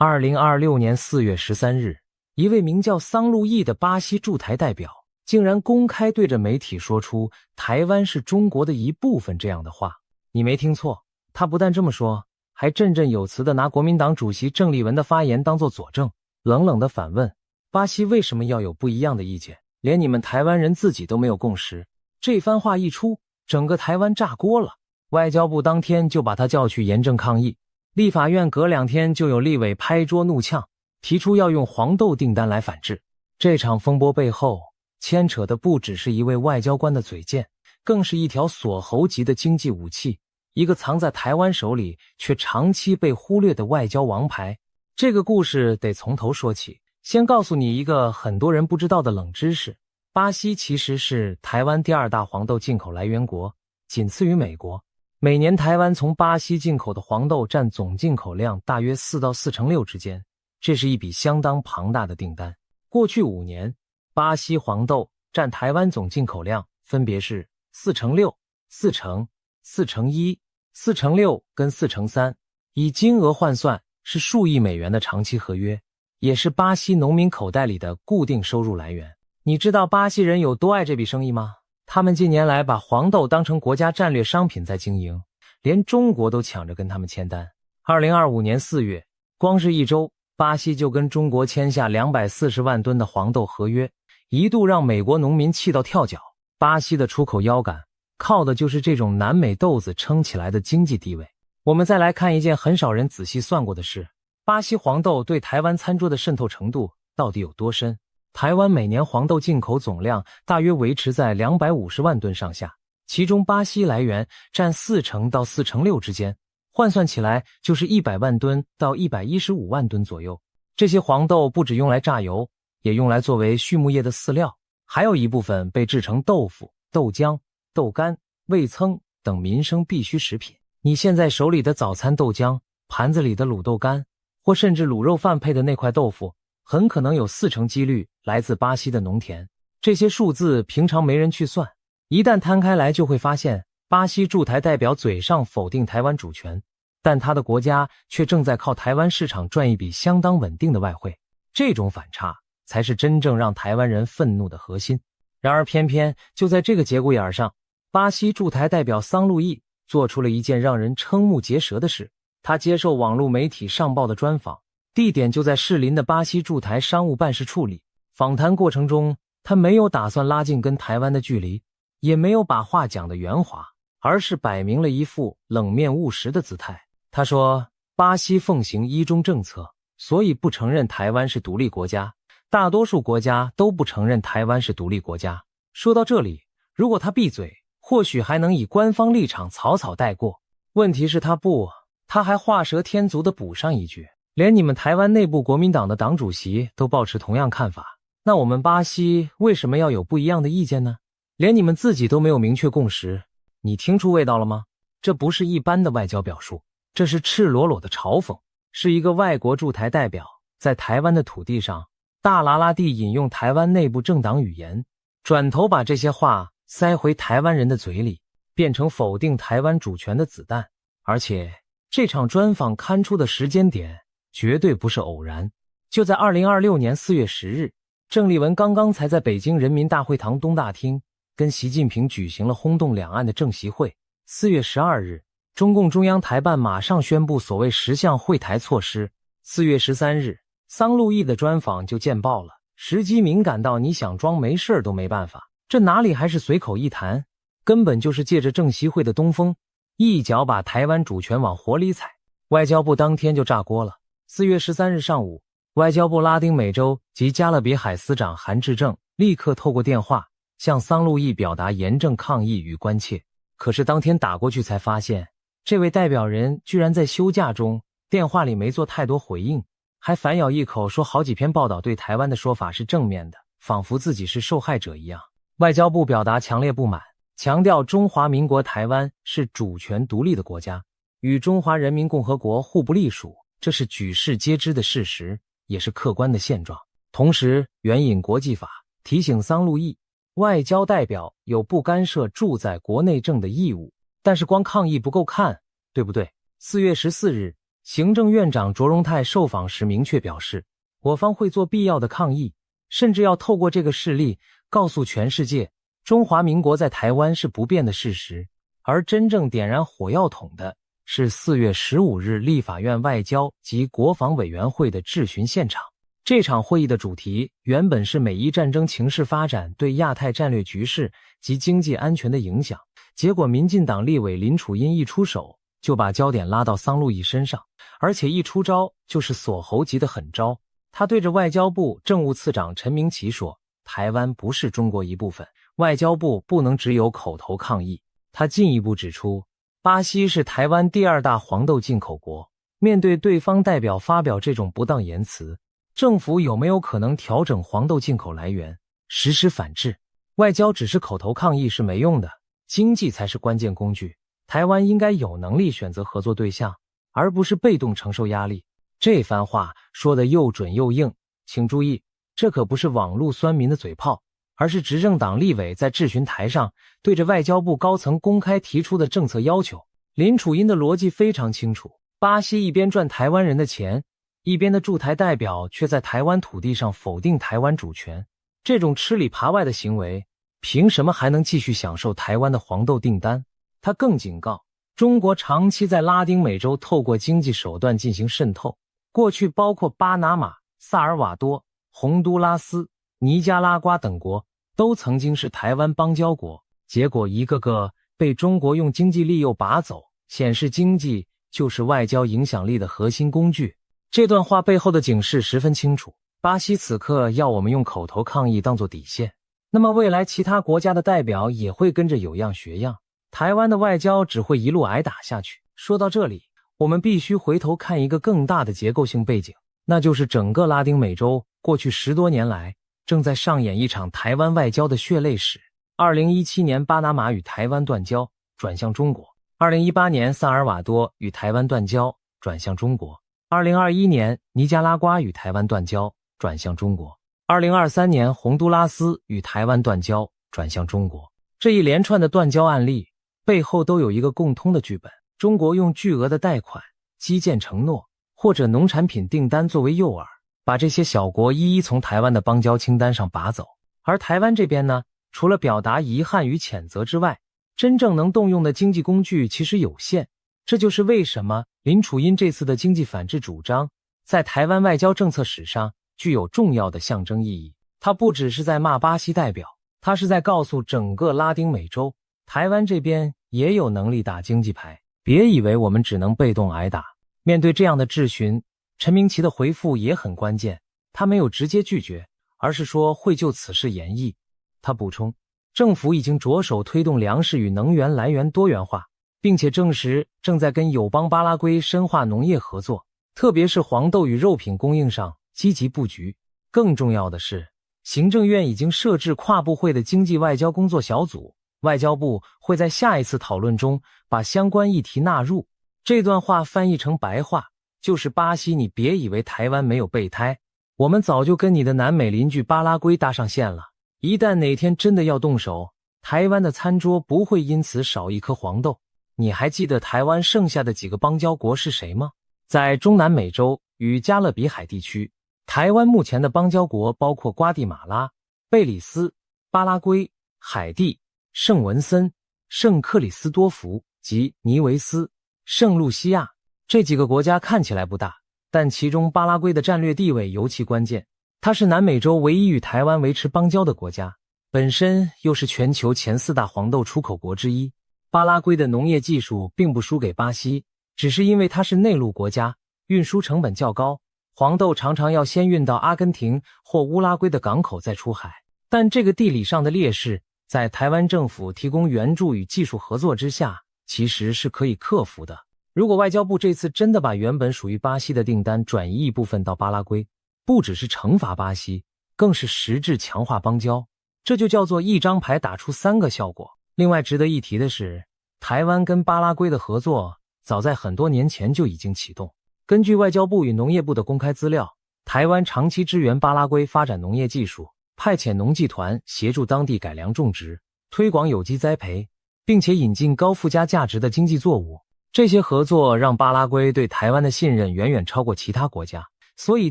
2026年4月13日，一位名叫桑路易的巴西驻台代表竟然公开对着媒体说出台湾是中国的一部分这样的话。你没听错，他不但这么说，还振振有词地拿国民党主席郑丽文的发言当作佐证，冷冷地反问巴西为什么要有不一样的意见，连你们台湾人自己都没有共识。这番话一出，整个台湾炸锅了，外交部当天就把他叫去严正抗议，立法院隔2天就有立委拍桌怒呛，提出要用黄豆订单来反制。这场风波背后牵扯的不只是一位外交官的嘴贱，更是一条锁喉级的经济武器，一个藏在台湾手里却长期被忽略的外交王牌。这个故事得从头说起，先告诉你一个很多人不知道的冷知识，巴西其实是台湾第2大黄豆进口来源国，仅次于美国。每年台湾从巴西进口的黄豆占总进口量大约4到4成6之间，这是一笔相当庞大的订单。过去5年，巴西黄豆占台湾总进口量分别是4成6、4成、4成1、4成6跟4成3，以金额换算是数亿美元的长期合约，也是巴西农民口袋里的固定收入来源。你知道巴西人有多爱这笔生意吗？他们近年来把黄豆当成国家战略商品在经营，连中国都抢着跟他们签单。2025年4月，光是1周，巴西就跟中国签下240万吨的黄豆合约，一度让美国农民气到跳脚。巴西的出口腰杆靠的就是这种南美豆子撑起来的经济地位。我们再来看一件很少人仔细算过的事，巴西黄豆对台湾餐桌的渗透程度到底有多深？台湾每年黄豆进口总量大约维持在250万吨上下，其中巴西来源占4成到4成6之间，换算起来就是100万吨到115万吨左右。这些黄豆不只用来榨油，也用来作为畜牧业的饲料，还有一部分被制成豆腐、豆浆、豆干、味噌等民生必需食品。你现在手里的早餐豆浆，盘子里的卤豆干，或甚至卤肉饭配的那块豆腐，很可能有4成几率来自巴西的农田。这些数字平常没人去算，一旦摊开来就会发现，巴西驻台代表嘴上否定台湾主权，但他的国家却正在靠台湾市场赚一笔相当稳定的外汇。这种反差才是真正让台湾人愤怒的核心。然而偏偏就在这个节骨眼上，巴西驻台代表桑路易做出了一件让人瞠目结舌的事。他接受网络媒体上报的专访，地点就在士林的巴西驻台商务办事处里。访谈过程中，他没有打算拉近跟台湾的距离，也没有把话讲得圆滑，而是摆明了一副冷面务实的姿态。他说，巴西奉行一中政策，所以不承认台湾是独立国家，大多数国家都不承认台湾是独立国家。说到这里，如果他闭嘴，或许还能以官方立场草草带过。问题是他还画蛇添足地补上一句，连你们台湾内部国民党的党主席都抱持同样看法，那我们巴西为什么要有不一样的意见呢？连你们自己都没有明确共识，你听出味道了吗？这不是一般的外交表述，这是赤裸裸的嘲讽，是一个外国驻台代表在台湾的土地上大喇喇地引用台湾内部政党语言，转头把这些话塞回台湾人的嘴里，变成否定台湾主权的子弹。而且这场专访刊出的时间点绝对不是偶然，就在2026年4月10日，郑丽文刚刚才在北京人民大会堂东大厅跟习近平举行了轰动两岸的政协会。4月12日，中共中央台办马上宣布所谓10项会台措施。4月13日，桑路易的专访就见报了，时机敏感到你想装没事都没办法，这哪里还是随口一谈，根本就是借着政协会的东风，一脚把台湾主权往火里踩。外交部当天就炸锅了。4月13日上午，外交部拉丁美洲及加勒比海司长韩志正立刻透过电话向桑路易表达严正抗议与关切。可是当天打过去才发现，这位代表人居然在休假中，电话里没做太多回应，还反咬一口说好几篇报道对台湾的说法是正面的，仿佛自己是受害者一样。外交部表达强烈不满，强调中华民国台湾是主权独立的国家，与中华人民共和国互不隶属，这是举世皆知的事实，也是客观的现状。同时援引国际法，提醒桑路易，外交代表有不干涉驻在国内政的义务，但是光抗议不够看，对不对？4月14日，行政院长卓荣泰受访时明确表示，我方会做必要的抗议，甚至要透过这个事例告诉全世界，中华民国在台湾是不变的事实，而真正点燃火药桶的是4月15日立法院外交及国防委员会的质询现场。这场会议的主题原本是美伊战争情势发展对亚太战略局势及经济安全的影响，结果民进党立委林楚茵一出手就把焦点拉到桑路易身上，而且一出招就是锁喉级的狠招。他对着外交部政务次长陈明奇说，台湾不是中国一部分，外交部不能只有口头抗议。他进一步指出，巴西是台湾第2大黄豆进口国，面对对方代表发表这种不当言辞，政府有没有可能调整黄豆进口来源，实施反制？外交只是口头抗议是没用的，经济才是关键工具。台湾应该有能力选择合作对象，而不是被动承受压力。这番话说得又准又硬，请注意，这可不是网络酸民的嘴炮，而是执政党立委在质询台上对着外交部高层公开提出的政策要求。林楚茵的逻辑非常清楚，巴西一边赚台湾人的钱，一边的驻台代表却在台湾土地上否定台湾主权，这种吃里扒外的行为，凭什么还能继续享受台湾的黄豆订单？他更警告，中国长期在拉丁美洲透过经济手段进行渗透，过去包括巴拿马、萨尔瓦多、洪都拉斯、尼加拉瓜等国都曾经是台湾邦交国，结果一个个被中国用经济利诱拔走，显示经济就是外交影响力的核心工具。这段话背后的警示十分清楚，巴西此刻要我们用口头抗议当作底线，那么未来其他国家的代表也会跟着有样学样，台湾的外交只会一路挨打下去。说到这里，我们必须回头看一个更大的结构性背景，那就是整个拉丁美洲过去10多年来正在上演一场台湾外交的血泪史。2017年巴拿马与台湾断交，转向中国；2018年萨尔瓦多与台湾断交，转向中国；2021年尼加拉瓜与台湾断交，转向中国；2023年洪都拉斯与台湾断交，转向中国。这一连串的断交案例背后都有一个共通的剧本，中国用巨额的贷款、基建承诺或者农产品订单作为诱饵，把这些小国一一从台湾的邦交清单上拔走。而台湾这边呢，除了表达遗憾与谴责之外，真正能动用的经济工具其实有限。这就是为什么林楚茵这次的经济反制主张在台湾外交政策史上具有重要的象征意义。他不只是在骂巴西代表，他是在告诉整个拉丁美洲，台湾这边也有能力打经济牌，别以为我们只能被动挨打。面对这样的质询，陈明奇的回复也很关键，他没有直接拒绝，而是说会就此事研议。他补充，政府已经着手推动粮食与能源来源多元化，并且证实正在跟友邦巴拉圭深化农业合作，特别是黄豆与肉品供应上积极布局。更重要的是，行政院已经设置跨部会的经济外交工作小组，外交部会在下一次讨论中把相关议题纳入。这段话翻译成白话，就是巴西，你别以为台湾没有备胎，我们早就跟你的南美邻居巴拉圭搭上线了。一旦哪天真的要动手，台湾的餐桌不会因此少一颗黄豆。你还记得台湾剩下的几个邦交国是谁吗？在中南美洲与加勒比海地区，台湾目前的邦交国包括瓜地马拉、贝里斯、巴拉圭、海地、圣文森、圣克里斯多福及尼维斯、圣露西亚。这几个国家看起来不大，但其中巴拉圭的战略地位尤其关键，它是南美洲唯一与台湾维持邦交的国家，本身又是全球前4大黄豆出口国之一。巴拉圭的农业技术并不输给巴西，只是因为它是内陆国家，运输成本较高，黄豆常常要先运到阿根廷或乌拉圭的港口再出海。但这个地理上的劣势，在台湾政府提供援助与技术合作之下，其实是可以克服的。如果外交部这次真的把原本属于巴西的订单转移一部分到巴拉圭，不只是惩罚巴西，更是实质强化邦交，这就叫做一张牌打出3个效果。另外值得一提的是，台湾跟巴拉圭的合作早在很多年前就已经启动。根据外交部与农业部的公开资料，台湾长期支援巴拉圭发展农业技术，派遣农技团协助当地改良种植，推广有机栽培，并且引进高附加价值的经济作物。这些合作让巴拉圭对台湾的信任远远超过其他国家，所以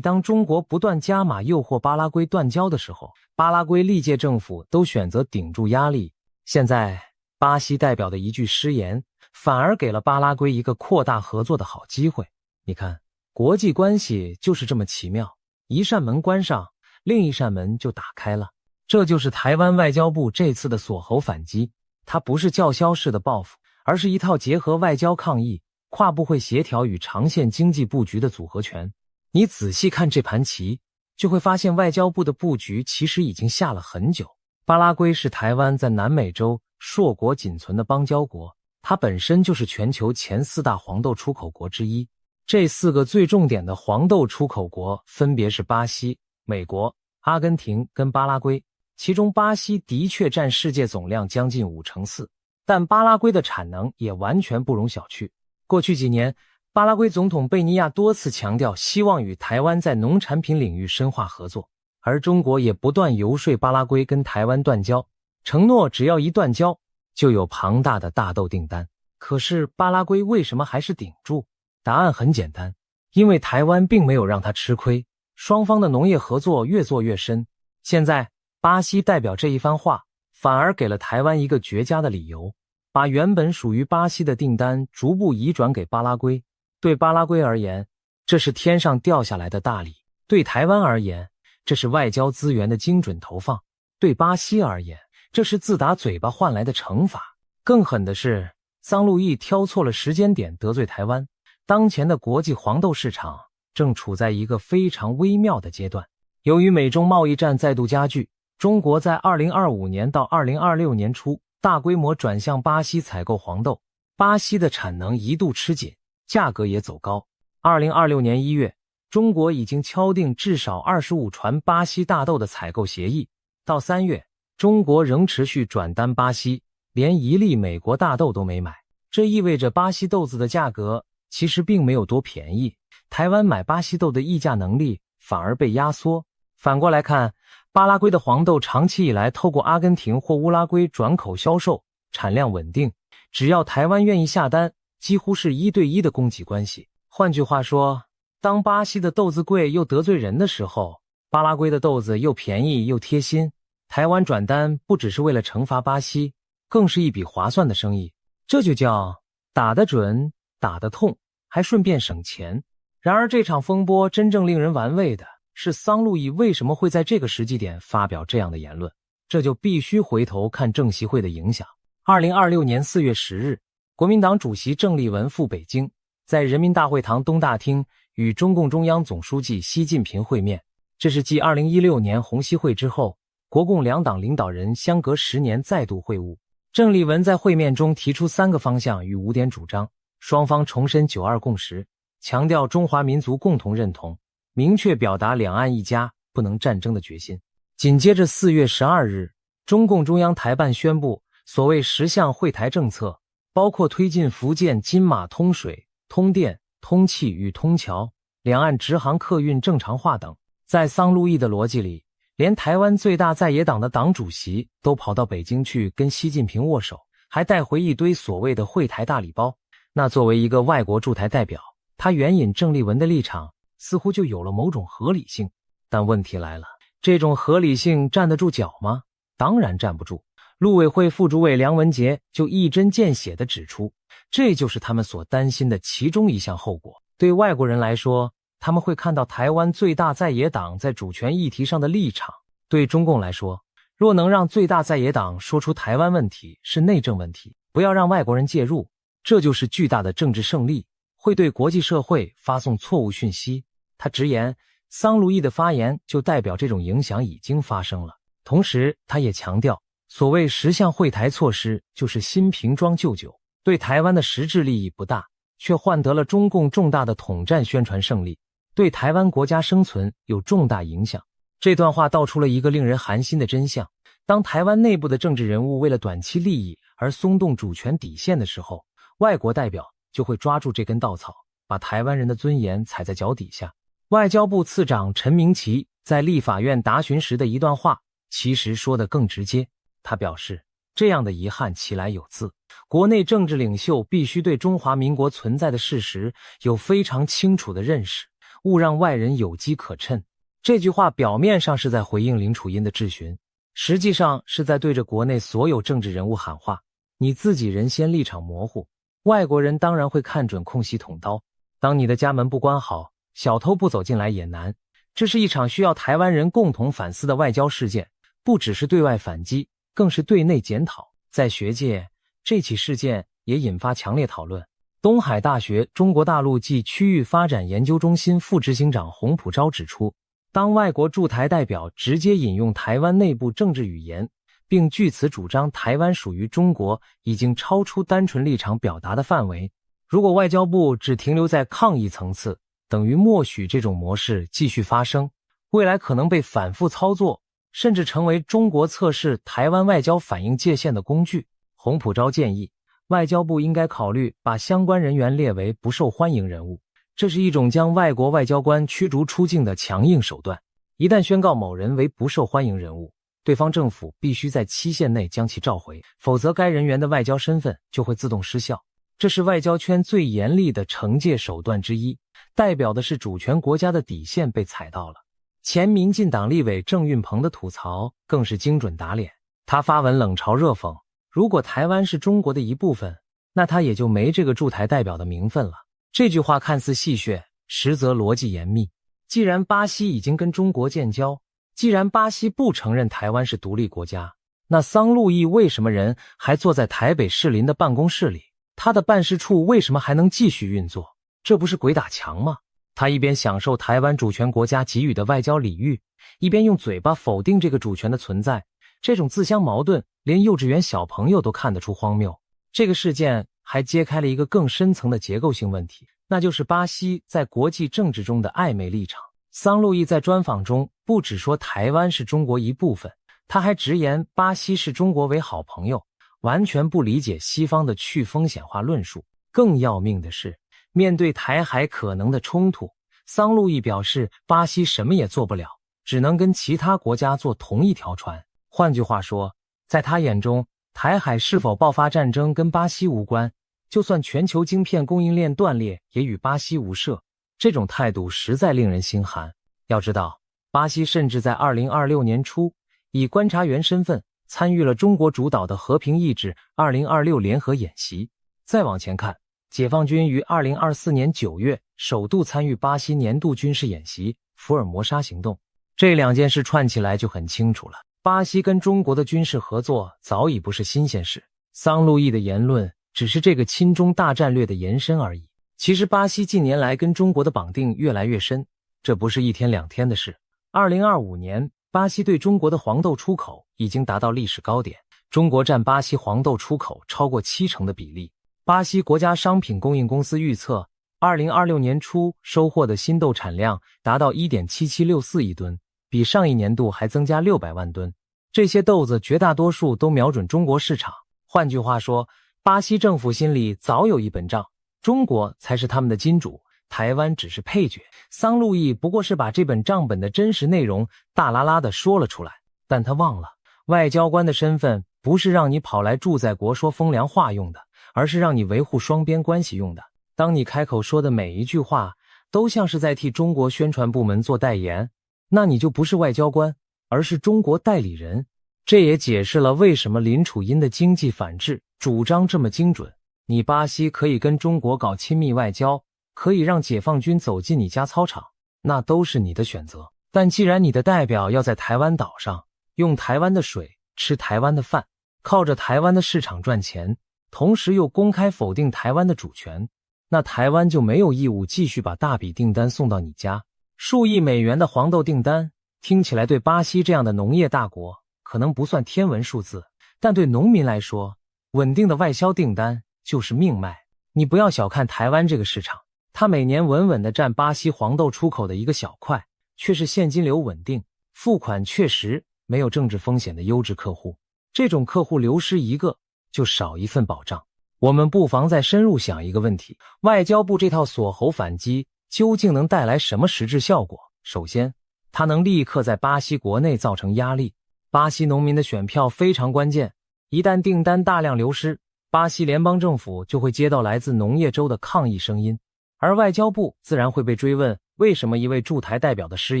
当中国不断加码诱惑巴拉圭断交的时候，巴拉圭历届政府都选择顶住压力。现在巴西代表的一句失言，反而给了巴拉圭一个扩大合作的好机会。你看，国际关系就是这么奇妙，一扇门关上，另一扇门就打开了。这就是台湾外交部这次的锁喉反击，它不是叫嚣式的报复，而是一套结合外交抗议、跨部会协调与长线经济布局的组合拳。你仔细看这盘棋，就会发现外交部的布局其实已经下了很久。巴拉圭是台湾在南美洲硕果仅存的邦交国，它本身就是全球前4大黄豆出口国之一。这4个最重点的黄豆出口国分别是巴西、美国、阿根廷跟巴拉圭，其中巴西的确占世界总量将近4%，但巴拉圭的产能也完全不容小觑。过去几年，巴拉圭总统贝尼亚多次强调希望与台湾在农产品领域深化合作，而中国也不断游说巴拉圭跟台湾断交，承诺只要一断交，就有庞大的大豆订单。可是巴拉圭为什么还是顶住？答案很简单，因为台湾并没有让他吃亏，双方的农业合作越做越深。现在巴西代表这一番话，反而给了台湾一个绝佳的理由，把原本属于巴西的订单逐步移转给巴拉圭。对巴拉圭而言，这是天上掉下来的大礼；对台湾而言，这是外交资源的精准投放；对巴西而言，这是自打嘴巴换来的惩罚。更狠的是，桑路易挑错了时间点得罪台湾。当前的国际黄豆市场正处在一个非常微妙的阶段。由于美中贸易战再度加剧，中国在2025年到2026年初大规模转向巴西采购黄豆，巴西的产能一度吃紧，价格也走高。2026年1月，中国已经敲定至少25船巴西大豆的采购协议。到3月，中国仍持续转单巴西，连1粒美国大豆都没买。这意味着巴西豆子的价格其实并没有多便宜，台湾买巴西豆的议价能力反而被压缩。反过来看，巴拉圭的黄豆长期以来透过阿根廷或乌拉圭转口销售，产量稳定，只要台湾愿意下单，几乎是1对1的供给关系。换句话说，当巴西的豆子贵又得罪人的时候，巴拉圭的豆子又便宜又贴心，台湾转单不只是为了惩罚巴西，更是一笔划算的生意。这就叫打得准，打得痛，还顺便省钱。然而这场风波真正令人玩味的是，桑路易为什么会在这个时机点发表这样的言论？这就必须回头看政协会的影响。2026年4月10日，国民党主席郑丽文赴北京，在人民大会堂东大厅与中共中央总书记习近平会面。这是继2016年红溪会之后，国共两党领导人相隔10年再度会晤。郑丽文在会面中提出3个方向与5点主张，双方重申9·2共识，强调中华民族共同认同，明确表达两岸一家不能战争的决心。紧接着4月12日，中共中央台办宣布所谓10项惠台政策，包括推进福建金马通水、通电、通气与通桥，两岸直航客运正常化等。在桑路易的逻辑里，连台湾最大在野党的党主席都跑到北京去跟习近平握手，还带回一堆所谓的惠台大礼包。那作为一个外国驻台代表，他援引郑丽文的立场似乎就有了某种合理性。但问题来了，这种合理性站得住脚吗？当然站不住。陆委会副主委梁文杰就一针见血地指出，这就是他们所担心的其中一项后果。对外国人来说，他们会看到台湾最大在野党在主权议题上的立场；对中共来说，若能让最大在野党说出台湾问题是内政问题，不要让外国人介入，这就是巨大的政治胜利，会对国际社会发送错误讯息。他直言，桑路易的发言就代表这种影响已经发生了。同时他也强调，所谓10项惠台措施就是新瓶装旧酒，对台湾的实质利益不大，却换得了中共重大的统战宣传胜利，对台湾国家生存有重大影响。这段话道出了一个令人寒心的真相，当台湾内部的政治人物为了短期利益而松动主权底线的时候，外国代表就会抓住这根稻草，把台湾人的尊严踩在脚底下。外交部次长陈明奇在立法院答询时的一段话其实说得更直接，他表示，这样的遗憾其来有自，国内政治领袖必须对中华民国存在的事实有非常清楚的认识，勿让外人有机可乘。这句话表面上是在回应林楚茵的质询，实际上是在对着国内所有政治人物喊话，你自己人先立场模糊，外国人当然会看准空隙捅刀。当你的家门不关好，小偷不走进来也难。这是一场需要台湾人共同反思的外交事件，不只是对外反击，更是对内检讨。在学界，这起事件也引发强烈讨论。东海大学中国大陆暨区域发展研究中心副执行长洪普昭指出，当外国驻台代表直接引用台湾内部政治语言，并据此主张台湾属于中国，已经超出单纯立场表达的范围。如果外交部只停留在抗议层次，等于默许这种模式继续发生，未来可能被反复操作，甚至成为中国测试台湾外交反应界限的工具。洪普昭建议，外交部应该考虑把相关人员列为不受欢迎人物，这是一种将外国外交官驱逐出境的强硬手段。一旦宣告某人为不受欢迎人物，对方政府必须在期限内将其召回，否则该人员的外交身份就会自动失效。这是外交圈最严厉的惩戒手段之一，代表的是主权国家的底线被踩到了。前民进党立委郑运鹏的吐槽更是精准打脸，他发文冷嘲热讽，如果台湾是中国的一部分，那他也就没这个驻台代表的名分了。这句话看似戏谑，实则逻辑严密。既然巴西已经跟中国建交，既然巴西不承认台湾是独立国家，那桑路易为什么人还坐在台北士林的办公室里？他的办事处为什么还能继续运作？这不是鬼打墙吗？他一边享受台湾主权国家给予的外交礼遇，一边用嘴巴否定这个主权的存在，这种自相矛盾，连幼稚园小朋友都看得出荒谬。这个事件还揭开了一个更深层的结构性问题，那就是巴西在国际政治中的暧昧立场。桑路易在专访中不只说台湾是中国一部分，他还直言巴西视中国为好朋友，完全不理解西方的去风险化论述。更要命的是，面对台海可能的冲突，桑路易表示巴西什么也做不了，只能跟其他国家坐同一条船。换句话说，在他眼中，台海是否爆发战争跟巴西无关，就算全球晶片供应链断裂也与巴西无涉。这种态度实在令人心寒。要知道，巴西甚至在2026年初以观察员身份参与了中国主导的和平意志2026联合演习。再往前看，解放军于2024年9月首度参与巴西年度军事演习福尔摩沙行动。这两件事串起来就很清楚了，巴西跟中国的军事合作早已不是新鲜事，桑路易的言论只是这个亲中大战略的延伸而已。其实巴西近年来跟中国的绑定越来越深，这不是一天两天的事。2025年，巴西对中国的黄豆出口已经达到历史高点，中国占巴西黄豆出口超过70%的比例。巴西国家商品供应公司预测，2026年初收获的新豆产量达到 1.7764 亿吨，比上一年度还增加600万吨。这些豆子绝大多数都瞄准中国市场。换句话说，巴西政府心里早有一本账，中国才是他们的金主，台湾只是配角。桑路易不过是把这本账本的真实内容大拉拉地说了出来，但他忘了，外交官的身份不是让你跑来驻在国说风凉话用的，而是让你维护双边关系用的。当你开口说的每一句话都像是在替中国宣传部门做代言，那你就不是外交官，而是中国代理人。这也解释了为什么林楚茵的经济反制主张这么精准。你巴西可以跟中国搞亲密外交，可以让解放军走进你家操场，那都是你的选择。但既然你的代表要在台湾岛上用台湾的水吃台湾的饭，靠着台湾的市场赚钱，同时又公开否定台湾的主权，那台湾就没有义务继续把大笔订单送到你家。数亿美元的黄豆订单听起来对巴西这样的农业大国可能不算天文数字，但对农民来说，稳定的外销订单就是命脉。你不要小看台湾这个市场，它每年稳稳地占巴西黄豆出口的一个小块，却是现金流稳定、付款确实、没有政治风险的优质客户。这种客户流失一个，就少一份保障。我们不妨再深入想一个问题，外交部这套锁喉反击究竟能带来什么实质效果？首先，它能立刻在巴西国内造成压力。巴西农民的选票非常关键，一旦订单大量流失，巴西联邦政府就会接到来自农业州的抗议声音，而外交部自然会被追问，为什么一位驻台代表的失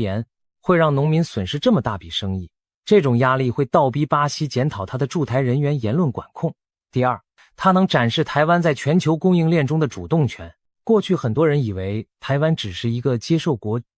言会让农民损失这么大笔生意。这种压力会倒逼巴西检讨他的驻台人员言论管控。第二，它能展示台湾在全球供应链中的主动权。过去很多人以为台湾只是一个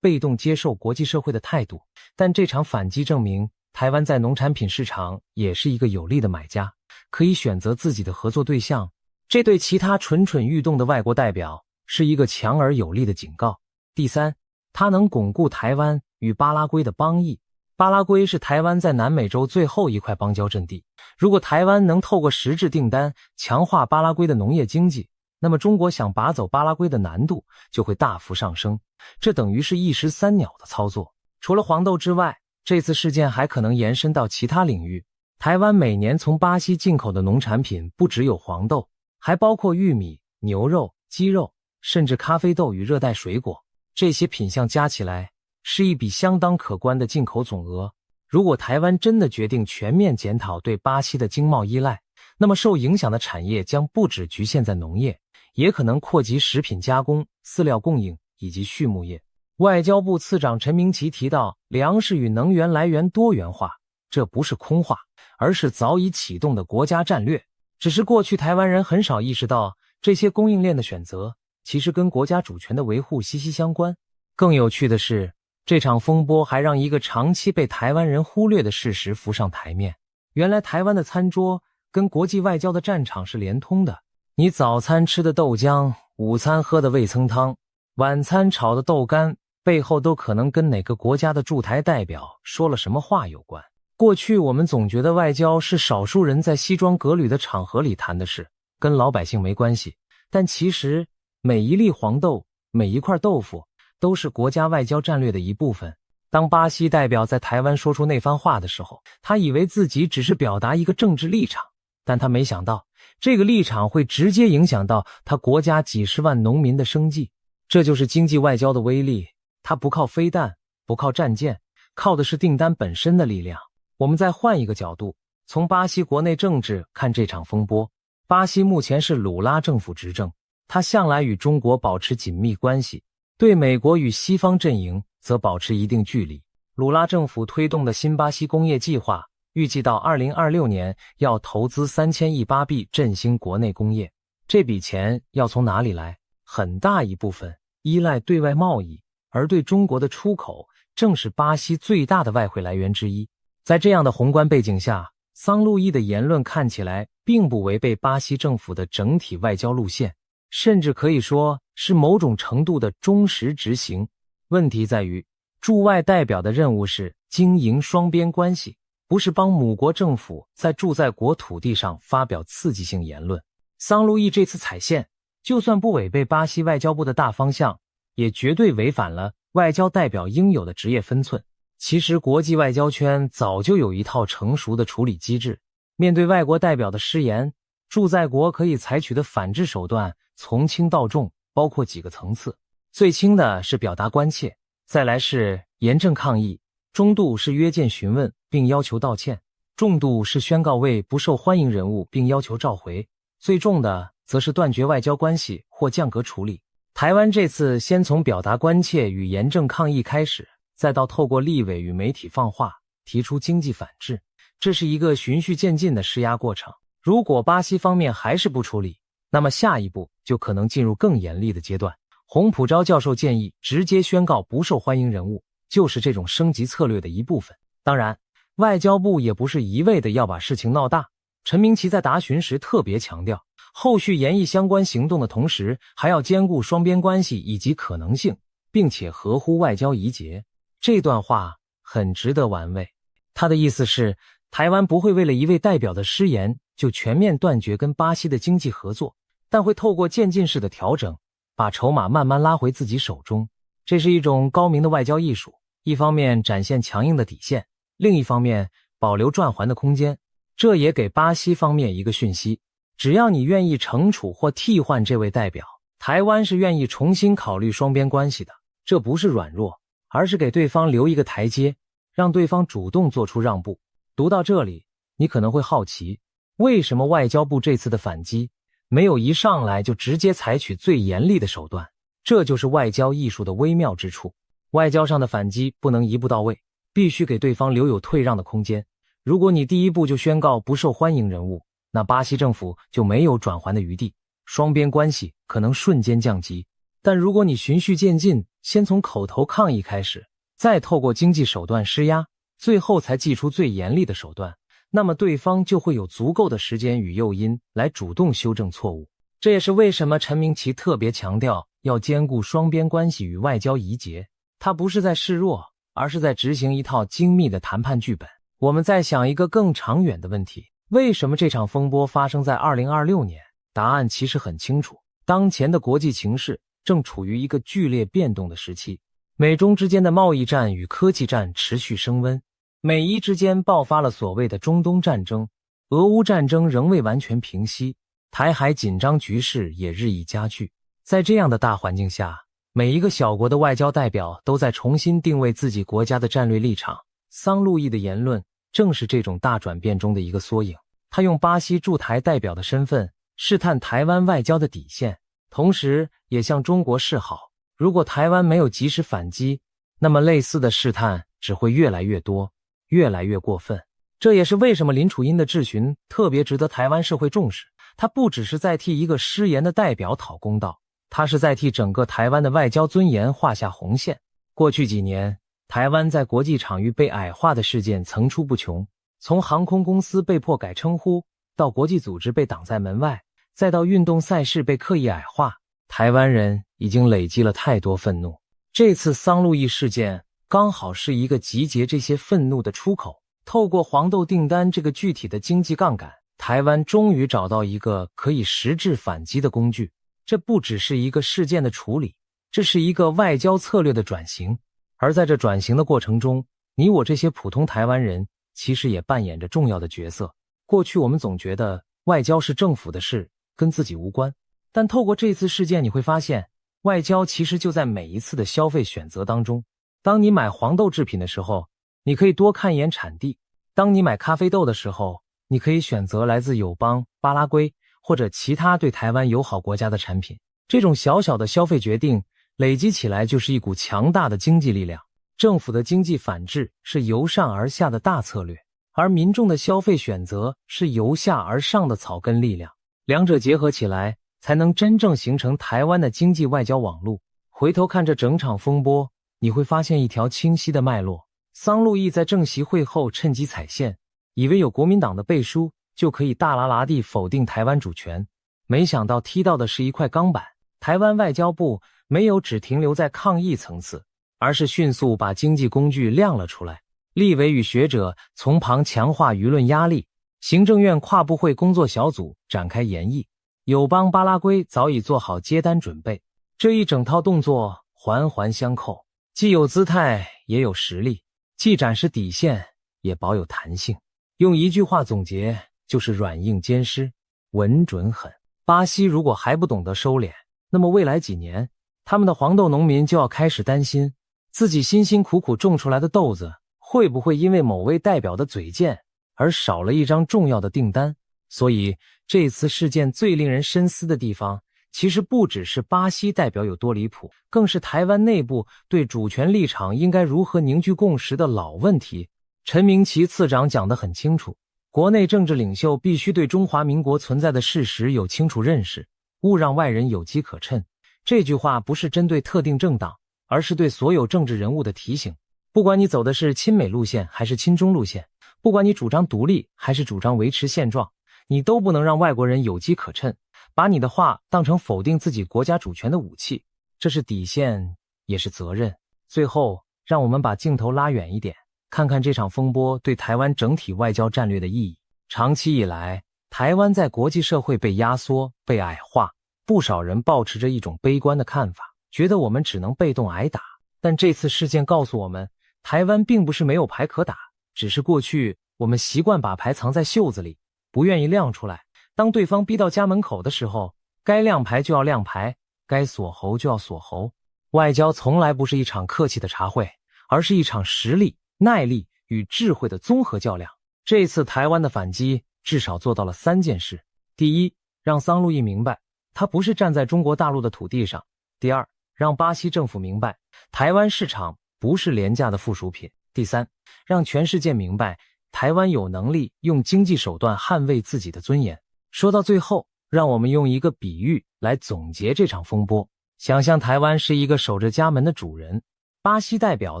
被动接受国际社会的态度，但这场反击证明台湾在农产品市场也是一个有利的买家，可以选择自己的合作对象。这对其他蠢蠢欲动的外国代表是一个强而有力的警告。第三，它能巩固台湾与巴拉圭的邦谊。巴拉圭是台湾在南美洲最后一块邦交阵地，如果台湾能透过实质订单强化巴拉圭的农业经济，那么中国想拔走巴拉圭的难度就会大幅上升，这等于是一石三鸟的操作。除了黄豆之外，这次事件还可能延伸到其他领域。台湾每年从巴西进口的农产品不只有黄豆，还包括玉米、牛肉、鸡肉，甚至咖啡豆与热带水果。这些品项加起来是一笔相当可观的进口总额。如果台湾真的决定全面检讨对巴西的经贸依赖，那么受影响的产业将不只局限在农业，也可能扩及食品加工、饲料供应以及畜牧业。外交部次长陈明奇提到，粮食与能源来源多元化，这不是空话，而是早已启动的国家战略。只是过去台湾人很少意识到，这些供应链的选择其实跟国家主权的维护息息相关。更有趣的是，这场风波还让一个长期被台湾人忽略的事实浮上台面。原来台湾的餐桌跟国际外交的战场是连通的。你早餐吃的豆浆，午餐喝的味噌汤，晚餐炒的豆干，背后都可能跟哪个国家的驻台代表说了什么话有关。过去我们总觉得外交是少数人在西装革履的场合里谈的事，跟老百姓没关系。但其实每一粒黄豆，每一块豆腐都是国家外交战略的一部分。当巴西代表在台湾说出那番话的时候，他以为自己只是表达一个政治立场，但他没想到这个立场会直接影响到他国家几十万农民的生计。这就是经济外交的威力，它不靠飞弹，不靠战舰，靠的是订单本身的力量。我们再换一个角度，从巴西国内政治看这场风波。巴西目前是鲁拉政府执政，他向来与中国保持紧密关系，对美国与西方阵营则保持一定距离。鲁拉政府推动的新巴西工业计划预计到2026年要投资3000亿巴币振兴国内工业。这笔钱要从哪里来？很大一部分依赖对外贸易，而对中国的出口正是巴西最大的外汇来源之一。在这样的宏观背景下，桑路易的言论看起来并不违背巴西政府的整体外交路线，甚至可以说是某种程度的忠实执行。问题在于，驻外代表的任务是经营双边关系，不是帮母国政府在驻在国土地上发表刺激性言论。桑路易这次踩线，就算不违背巴西外交部的大方向，也绝对违反了外交代表应有的职业分寸。其实国际外交圈早就有一套成熟的处理机制，面对外国代表的失言，驻在国可以采取的反制手段从轻到重，包括几个层次。最轻的是表达关切，再来是严正抗议，中度是约见询问并要求道歉，重度是宣告为不受欢迎人物并要求召回，最重的则是断绝外交关系或降格处理。台湾这次先从表达关切与严正抗议开始，再到透过立委与媒体放话，提出经济反制，这是一个循序渐进的施压过程。如果巴西方面还是不处理，那么下一步就可能进入更严厉的阶段。洪普昭教授建议直接宣告不受欢迎人物，就是这种升级策略的一部分。当然，外交部也不是一味的要把事情闹大。陈明奇在答询时特别强调，后续研议相关行动的同时，还要兼顾双边关系以及可能性，并且合乎外交仪节。这段话很值得玩味。他的意思是，台湾不会为了一位代表的失言就全面断绝跟巴西的经济合作，但会透过渐进式的调整，把筹码慢慢拉回自己手中。这是一种高明的外交艺术，一方面展现强硬的底线，另一方面保留转圜的空间。这也给巴西方面一个讯息，只要你愿意惩处或替换这位代表，台湾是愿意重新考虑双边关系的。这不是软弱，而是给对方留一个台阶，让对方主动做出让步。读到这里，你可能会好奇，为什么外交部这次的反击没有一上来就直接采取最严厉的手段？这就是外交艺术的微妙之处。外交上的反击不能一步到位，必须给对方留有退让的空间。如果你第一步就宣告不受欢迎人物，那巴西政府就没有转圜的余地，双边关系可能瞬间降级。但如果你循序渐进，先从口头抗议开始，再透过经济手段施压，最后才祭出最严厉的手段，那么对方就会有足够的时间与诱因来主动修正错误。这也是为什么陈明奇特别强调要兼顾双边关系与外交仪节，他不是在示弱，而是在执行一套精密的谈判剧本。我们再想一个更长远的问题，为什么这场风波发生在2026年？答案其实很清楚，当前的国际情势正处于一个剧烈变动的时期，美中之间的贸易战与科技战持续升温，美伊之间爆发了所谓的中东战争，俄乌战争仍未完全平息，台海紧张局势也日益加剧。在这样的大环境下，每一个小国的外交代表都在重新定位自己国家的战略立场。桑路易的言论正是这种大转变中的一个缩影。他用巴西驻台代表的身份试探台湾外交的底线，同时也向中国示好，如果台湾没有及时反击，那么类似的试探只会越来越多，越来越过分。这也是为什么林楚茵的质询特别值得台湾社会重视。他不只是在替一个失言的代表讨公道，他是在替整个台湾的外交尊严画下红线。过去几年，台湾在国际场域被矮化的事件层出不穷，从航空公司被迫改称呼，到国际组织被挡在门外，再到运动赛事被刻意矮化，台湾人已经累积了太多愤怒。这次桑路易事件刚好是一个集结这些愤怒的出口。透过黄豆订单这个具体的经济杠杆，台湾终于找到一个可以实质反击的工具。这不只是一个事件的处理，这是一个外交策略的转型。而在这转型的过程中，你我这些普通台湾人其实也扮演着重要的角色。过去我们总觉得外交是政府的事，跟自己无关。但透过这次事件，你会发现，外交其实就在每一次的消费选择当中。当你买黄豆制品的时候，你可以多看一眼产地；当你买咖啡豆的时候，你可以选择来自友邦、巴拉圭或者其他对台湾友好国家的产品。这种小小的消费决定累积起来就是一股强大的经济力量。政府的经济反制是由上而下的大策略，而民众的消费选择是由下而上的草根力量。两者结合起来，才能真正形成台湾的经济外交网路。回头看这整场风波，你会发现一条清晰的脉络。桑路易在政协会后趁机踩线，以为有国民党的背书就可以大喇喇地否定台湾主权，没想到踢到的是一块钢板。台湾外交部没有只停留在抗议层次，而是迅速把经济工具亮了出来。立委与学者从旁强化舆论压力，行政院跨部会工作小组展开研议，友邦巴拉圭早已做好接单准备。这一整套动作环环相扣，既有姿态也有实力，既展示底线也保有弹性。用一句话总结，就是软硬兼施，稳准狠。巴西如果还不懂得收敛，那么未来几年，他们的黄豆农民就要开始担心，自己辛辛苦苦种出来的豆子会不会因为某位代表的嘴贱而少了一张重要的订单。所以这次事件最令人深思的地方，其实不只是巴西代表有多离谱，更是台湾内部对主权立场应该如何凝聚共识的老问题。陈明奇次长讲得很清楚，国内政治领袖必须对中华民国存在的事实有清楚认识，勿让外人有机可乘。这句话不是针对特定政党，而是对所有政治人物的提醒。不管你走的是亲美路线还是亲中路线，不管你主张独立还是主张维持现状，你都不能让外国人有机可乘，把你的话当成否定自己国家主权的武器。这是底线，也是责任。最后，让我们把镜头拉远一点，看看这场风波对台湾整体外交战略的意义。长期以来，台湾在国际社会被压缩、被矮化，不少人抱持着一种悲观的看法，觉得我们只能被动挨打。但这次事件告诉我们，台湾并不是没有牌可打，只是过去我们习惯把牌藏在袖子里，不愿意亮出来。当对方逼到家门口的时候，该亮牌就要亮牌，该锁喉就要锁喉。外交从来不是一场客气的茶会，而是一场实力、耐力与智慧的综合较量。这次台湾的反击至少做到了3件事。第一，让桑路易明白他不是站在中国大陆的土地上。第二，让巴西政府明白台湾市场不是廉价的附属品。第三，让全世界明白台湾有能力用经济手段捍卫自己的尊严。说到最后，让我们用一个比喻来总结这场风波。想象台湾是一个守着家门的主人，巴西代表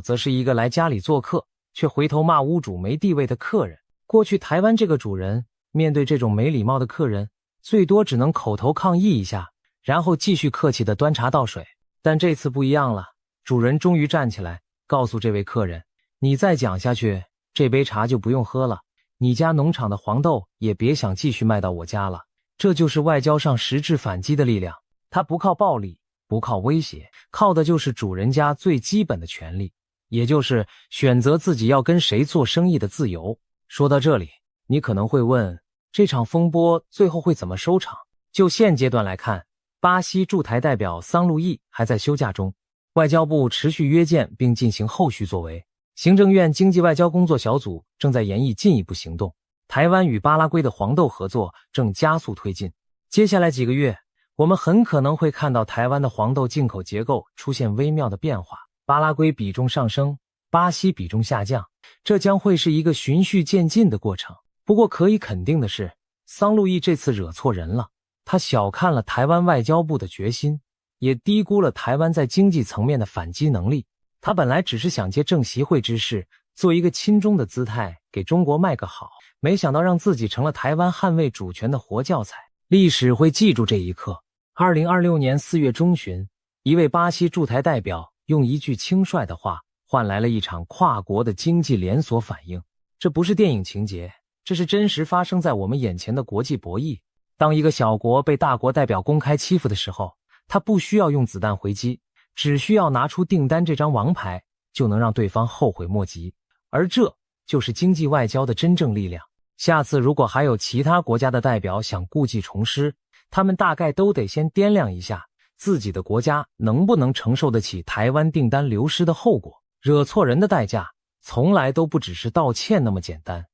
则是一个来家里做客却回头骂屋主没地位的客人。过去台湾这个主人面对这种没礼貌的客人，最多只能口头抗议一下，然后继续客气地端茶倒水。但这次不一样了，主人终于站起来告诉这位客人，你再讲下去，这杯茶就不用喝了，你家农场的黄豆也别想继续卖到我家了。这就是外交上实质反击的力量，它不靠暴力，不靠威胁，靠的就是主人家最基本的权利，也就是选择自己要跟谁做生意的自由。说到这里，你可能会问，这场风波最后会怎么收场？就现阶段来看，巴西驻台代表桑路易还在休假中，外交部持续约见并进行后续作为，行政院经济外交工作小组正在研议进一步行动，台湾与巴拉圭的黄豆合作正加速推进。接下来几个月，我们很可能会看到台湾的黄豆进口结构出现微妙的变化，巴拉圭比重上升，巴西比重下降，这将会是一个循序渐进的过程。不过可以肯定的是，桑路易这次惹错人了，他小看了台湾外交部的决心，也低估了台湾在经济层面的反击能力。他本来只是想借政协会之势，做一个亲中的姿态，给中国卖个好，没想到让自己成了台湾捍卫主权的活教材。历史会记住这一刻。2026年4月中旬，一位巴西驻台代表用一句轻率的话，换来了一场跨国的经济连锁反应。这不是电影情节，这是真实发生在我们眼前的国际博弈。当一个小国被大国代表公开欺负的时候，他不需要用子弹回击，只需要拿出订单这张王牌，就能让对方后悔莫及。而这就是经济外交的真正力量。下次如果还有其他国家的代表想故技重施，他们大概都得先掂量一下自己的国家能不能承受得起台湾订单流失的后果。惹错人的代价从来都不只是道歉那么简单。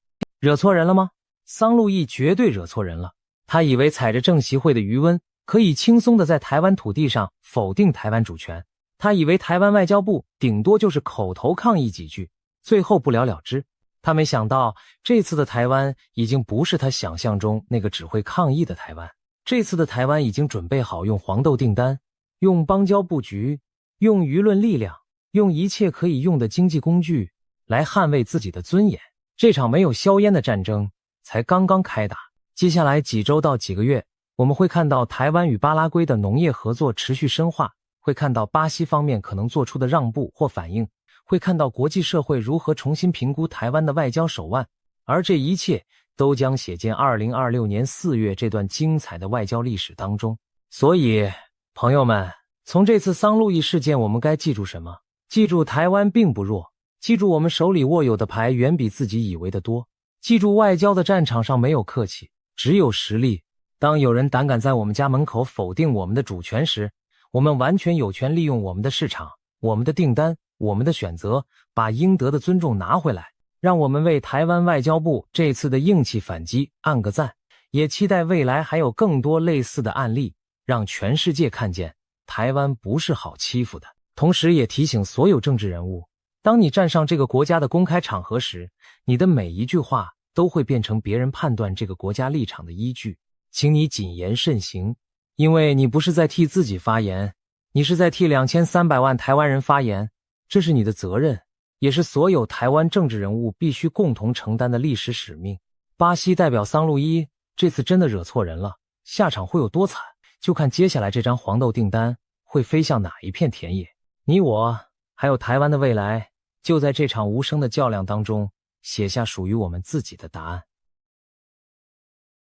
惹错人了吗？桑路易绝对惹错人了。他以为踩着政协会的余温，可以轻松地在台湾土地上否定台湾主权。他以为台湾外交部顶多就是口头抗议几句，最后不了了之。他没想到，这次的台湾已经不是他想象中那个只会抗议的台湾。这次的台湾已经准备好用黄豆订单，用邦交布局，用舆论力量，用一切可以用的经济工具来捍卫自己的尊严。这场没有硝烟的战争才刚刚开打。接下来几周到几个月，我们会看到台湾与巴拉圭的农业合作持续深化，会看到巴西方面可能做出的让步或反应，会看到国际社会如何重新评估台湾的外交手腕，而这一切都将写进2026年4月这段精彩的外交历史当中。所以，朋友们，从这次桑路易事件我们该记住什么？记住台湾并不弱，记住我们手里握有的牌远比自己以为的多，记住外交的战场上没有客气，只有实力。当有人胆敢在我们家门口否定我们的主权时，我们完全有权利用我们的市场、我们的订单、我们的选择，把应得的尊重拿回来。让我们为台湾外交部这次的硬气反击按个赞，也期待未来还有更多类似的案例，让全世界看见台湾不是好欺负的。同时也提醒所有政治人物，当你站上这个国家的公开场合时，你的每一句话都会变成别人判断这个国家立场的依据。请你谨言慎行，因为你不是在替自己发言，你是在替2300万台湾人发言，这是你的责任，也是所有台湾政治人物必须共同承担的历史使命。巴西代表桑路易这次真的惹错人了，下场会有多惨，就看接下来这张黄豆订单会飞向哪一片田野。你我还有台湾的未来，就在这场无声的较量当中写下属于我们自己的答案。